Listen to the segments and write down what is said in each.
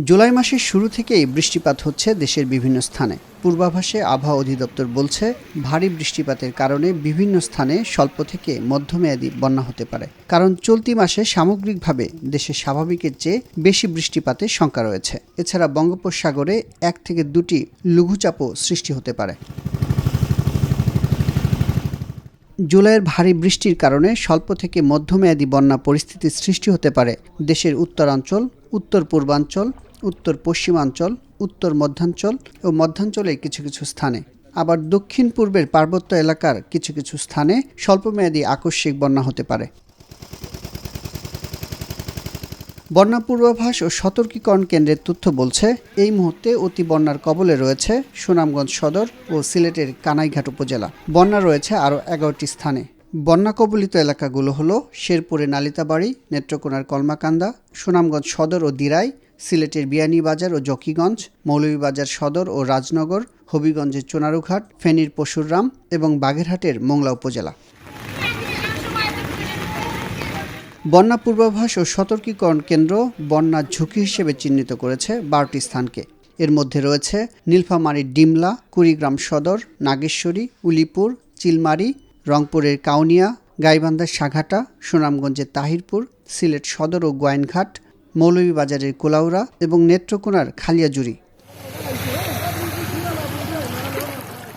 জুলাই মাসের শুরু থেকেই বৃষ্টিপাত হচ্ছে দেশের বিভিন্ন স্থানে। পূর্বাভাসে আবহাওয়া অধিদপ্তর বলছে, ভারী বৃষ্টিপাতের কারণে বিভিন্ন স্থানে স্বল্প থেকে মধ্যমেয়াদী বন্যা হতে পারে। কারণ চলতি মাসে সামগ্রিকভাবে দেশে স্বাভাবিকের চেয়ে বেশি বৃষ্টিপাতের শঙ্কা রয়েছে। এছাড়া বঙ্গোপসাগরে 1 থেকে 2টি লঘুচাপও সৃষ্টি হতে পারে। জুলাইয়ের ভারী বৃষ্টির কারণে স্বল্প থেকে মধ্যমেয়াদী বন্যা পরিস্থিতির সৃষ্টি হতে পারে দেশের উত্তরাঞ্চল, উত্তর পূর্বাঞ্চল, উত্তর পশ্চিমাঞ্চল, উত্তর মধ্যাঞ্চল ও মধ্যাঞ্চলের কিছু কিছু স্থানে। আবার দক্ষিণ পূর্বের পার্বত্য এলাকার কিছু কিছু স্থানে স্বল্পমেয়াদী আকস্মিক বন্যা হতে পারে। বন্যা পূর্বাভাস ও সতর্কীকরণ কেন্দ্রের তথ্য বলছে, এই মুহূর্তে অতি বন্যার কবলে রয়েছে সুনামগঞ্জ সদর ও সিলেটের কানাইঘাট উপজেলা। বন্যা রয়েছে আরও 11টি স্থানে। বন্যা কবলিত এলাকাগুলো হলো শেরপুরের নালিতাবাড়ি, নেত্রকোনার কলমাকান্দা, সুনামগঞ্জ সদর ও দিরাই, সিলেটের বিয়ানীবাজার ও জকিগঞ্জ, মৌলভীবাজার সদর ও রাজনগর, হবিগঞ্জের চুনারুঘাট, ফেনীর পশুররাম এবং বাগেরহাটের মোংলা উপজেলা। বন্যা পূর্বাভাস ও সতর্কীকরণ কেন্দ্র বন্যার ঝুঁকি হিসেবে চিহ্নিত করেছে 12টি স্থানকে। এর মধ্যে রয়েছে নীলফামারীর ডিমলা, কুড়িগ্রাম সদর, নাগেশ্বরী, উলিপুর, চিলমারী, রংপুরের কাউনিয়া, গাইবান্ধার সাঘাটা, সুনামগঞ্জের তাহিরপুর, সিলেট সদর ও গোয়াইনঘাট, মৌলভীবাজারের কুলাউড়া এবং নেত্রকোনার খালিয়াজুড়ি।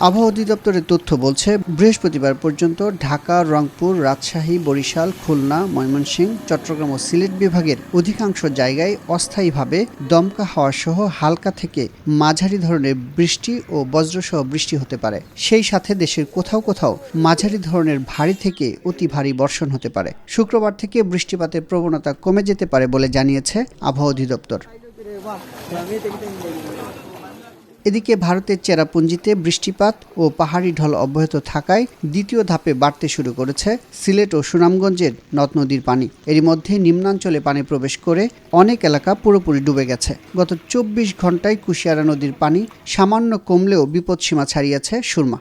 আবহাওয়া অধিদপ্তরের তথ্য বলছে, বৃহস্পতিবার পর্যন্ত ঢাকা, রংপুর, রাজশাহী, বরিশাল, খুলনা, ময়মনসিংহ, চট্টগ্রাম ও সিলেট বিভাগের অধিকাংশ জায়গায় অস্থায়ীভাবে দমকা হাওয়া সহ হালকা থেকে মাঝারি ধরনের বৃষ্টি ও বজ্রসহ বৃষ্টি হতে পারে। সেই সাথে দেশের কোথাও কোথাও মাঝারি ধরনের ভারী থেকে অতি ভারী বর্ষণ হতে পারে। শুক্রবার থেকে বৃষ্টিপাতের প্রবণতা কমে যেতে পারে বলে জানিয়েছে আবহাওয়া অধিদপ্তর। এদিকে ভারতের চেরাপুঞ্জিতে বৃষ্টিপাত ও পাহাড়ি ঢল অব্যাহত থাকায় দ্বিতীয় ধাপে বাড়তে শুরু করেছে সিলেট ও সুনামগঞ্জের নদ নদীর পানি। এরই মধ্যে নিম্নাঞ্চলে পানি প্রবেশ করে অনেক এলাকা পুরোপুরি ডুবে গেছে। গত 24 ঘন্টায় কুশিয়ারা নদীর পানি সামান্য কমলেও বিপদসীমা ছাড়িয়েছে সুরমা।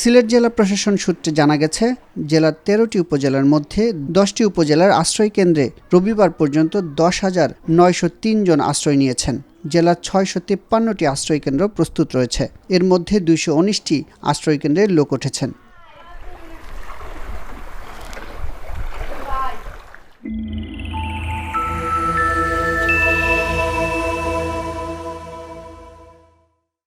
সিলেট জেলা প্রশাসন সূত্রে জানা গেছে, জেলার 13টি উপজেলার মধ্যে 10টি উপজেলার আশ্রয়কেন্দ্রে রবিবার পর্যন্ত 10,903 জন আশ্রয় নিয়েছেন। জেলার 653টি আশ্রয়কেন্দ্র প্রস্তুত রয়েছে। এর মধ্যে 219টি আশ্রয়কেন্দ্রে লোক উঠেছেন।